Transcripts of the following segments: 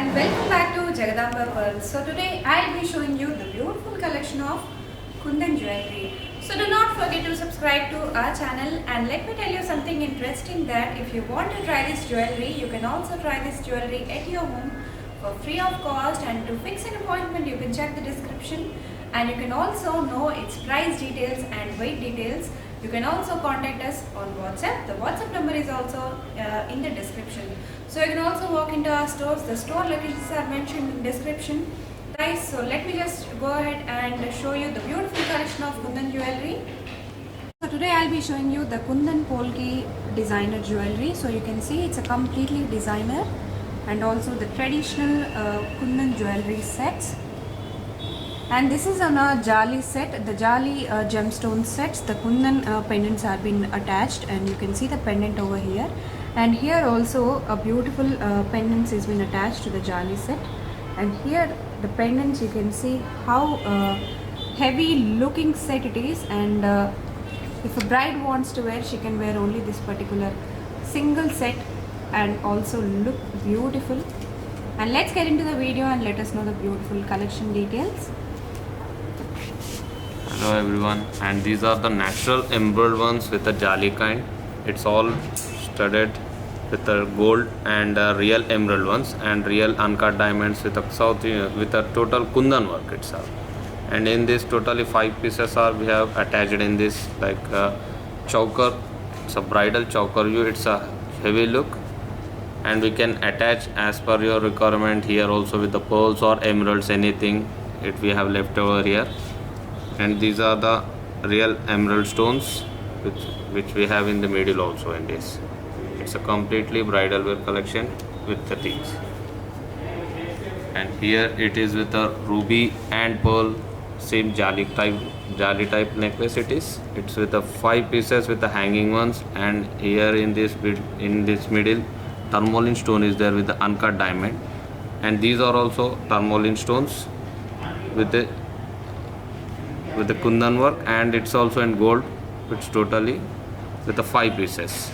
and welcome back to Jagadamba Pearls. So today I'll be showing you the beautiful collection of Kundan jewelry. So do not forget to subscribe to our channel, and let me tell you something interesting, that if you want to try this jewelry, you can also try this jewelry at your home for free of cost, and to fix an appointment you can check the description, and you can also know its price details and weight details. You can also contact us on WhatsApp. The WhatsApp number is also in the description. So you can also walk into our stores. The store locations are mentioned in the description. Guys, so let me just go ahead and show you the beautiful collection of Kundan jewelry. So today I'll be showing you the Kundan Polki designer jewelry. So you can see it's a completely designer, and also the traditional Kundan jewelry sets. And this is on a Jali set, the Jali gemstone sets. The Kundan pendants have been attached, and you can see the pendant over here. And here also a beautiful pendants has been attached to the Jali set. And here the pendants, you can see how heavy looking set it is. And if a bride wants to wear, she can wear only this particular single set and also look beautiful. And let's get into the video and let us know the beautiful collection details. Hello everyone, and these are the natural emerald ones with the Jali kind. It's all studded with the gold and real emerald ones, and real uncut diamonds with a total Kundan work itself. And in this totally 5 pieces are we have attached in this like choker. It's a bridal choker. It's a heavy look, and we can attach as per your requirement here also with the pearls or emeralds, anything we have left over here. And these are the real emerald stones which we have in the middle also in this. It's a completely bridal wear collection with the things. And here it is with a ruby and pearl, same Jali type necklace it is. It's with the 5 pieces with the hanging ones, and here in this middle tourmaline stone is there with the uncut diamond. And these are also tourmaline stones with the Kundan work, and it's also in gold. It's totally with the 5 pieces.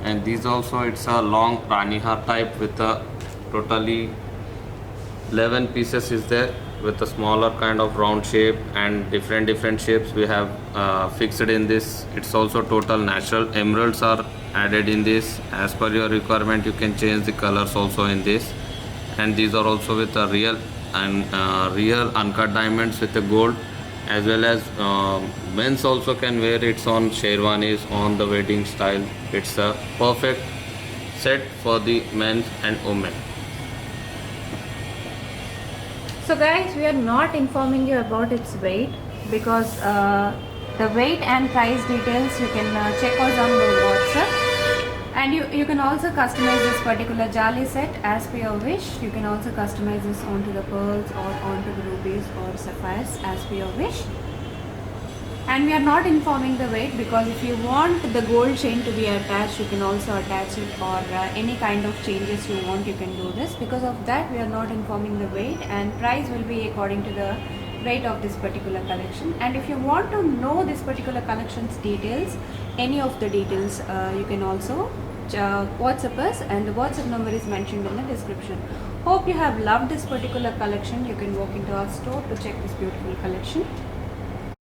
And these also, it's a long Ranihar type with a totally 11 pieces is there with a smaller kind of round shape, and different shapes we have fixed in this. It's also total natural emeralds are added in this. As per your requirement, you can change the colors also in this. And these are also with a real uncut diamonds with the gold, as well as men's also can wear it on sherwanis, on the wedding style. It's a perfect set for the men and women. So guys, we are not informing you about its weight, because the weight and price details you can check us on the WhatsApp. And you can also customize this particular Jali set as per your wish. You can also customize this onto the pearls or onto the rubies or sapphires as per your wish. And we are not informing the weight, because if you want the gold chain to be attached, you can also attach it, or any kind of changes you want, you can do this. Because of that, we are not informing the weight, and price will be according to the weight of this particular collection. And if you want to know this particular collection's details, any of the details, you can also WhatsApp us, and the WhatsApp number is mentioned in the description. Hope you have loved this particular collection. You can walk into our store to check this beautiful collection.